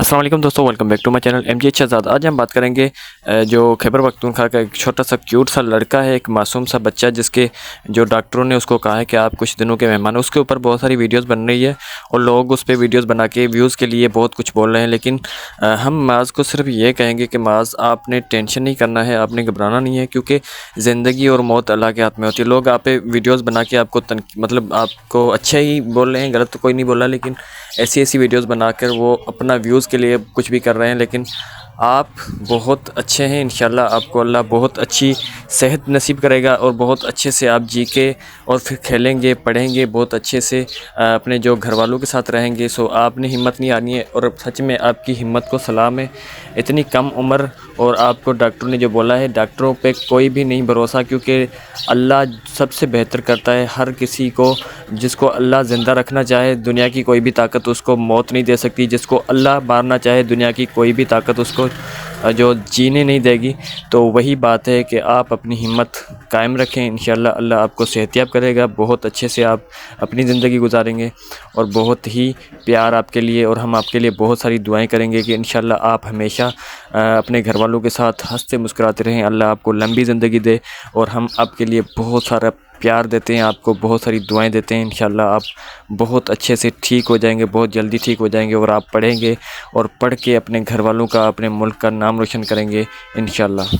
अस्सलाम वालेकुम दोस्तों, welcome back to my channel MG Shahzad. आज हम बात करेंगे जो खैबर पख्तूनख्वा का एक छोटा सा क्यूट सा लड़का है, एक मासूम सा बच्चा, जिसके जो डॉक्टरों ने उसको कहा है कि आप कुछ दिनों के मेहमान। उसके ऊपर बहुत सारी वीडियोस बन रही है और लोग उस पर वीडियोस बना के व्यूज़ के लिए बहुत कुछ बोल रहे हैं, लेकिन हम माज़ को सिर्फ ये कहेंगे कि माज़ आपने टेंशन नहीं करना है, आपने घबराना नहीं है, क्योंकि ज़िंदगी और मौत अल्लाह के हाथ में होती है। लोग आप पे वीडियोज़ बना के आपको मतलब आपको अच्छा ही बोल रहे हैं, गलत तो कोई नहीं बोल रहा, लेकिन ऐसी वीडियोज़ बनाकर वो अपना व्यूज़ के लिए कुछ भी कर रहे हैं। लेकिन आप बहुत अच्छे हैं, इंशाल्लाह आपको अल्लाह बहुत अच्छी सेहत नसीब करेगा और बहुत अच्छे से आप जी के और फिर खेलेंगे, पढ़ेंगे, बहुत अच्छे से अपने जो घर वालों के साथ रहेंगे। सो आपने हिम्मत नहीं हारनी है और सच में आपकी हिम्मत को सलाम है। इतनी कम उम्र और आपको डॉक्टरों ने जो बोला है, डॉक्टरों पे कोई भी नहीं भरोसा, क्योंकि अल्लाह सबसे बेहतर करता है हर किसी को। जिसको अल्लाह ज़िंदा रखना चाहे, दुनिया की कोई भी ताकत उसको मौत नहीं दे सकती। जिसको अल्लाह मारना चाहे, दुनिया की कोई भी ताकत उसको जो जीने नहीं देगी। तो वही बात है कि आप अपनी हिम्मत कायम रखें, इंशाल्लाह अल्लाह आपको सेहतियाब करेगा, बहुत अच्छे से आप अपनी ज़िंदगी गुजारेंगे और बहुत ही प्यार आपके लिए, और हम आपके लिए बहुत सारी दुआएं करेंगे कि इंशाल्लाह आप हमेशा अपने घर वालों के साथ हंसते मुस्कुराते रहें। अल्लाह आपको लंबी ज़िंदगी दे और हम आपके लिए बहुत सारा प्यार देते हैं, आपको बहुत सारी दुआएं देते हैं। इंशाल्लाह आप बहुत अच्छे से ठीक हो जाएंगे, बहुत जल्दी ठीक हो जाएंगे, और आप पढ़ेंगे और पढ़ के अपने घर वालों का, अपने मुल्क का नाम रोशन करेंगे इंशाल्लाह।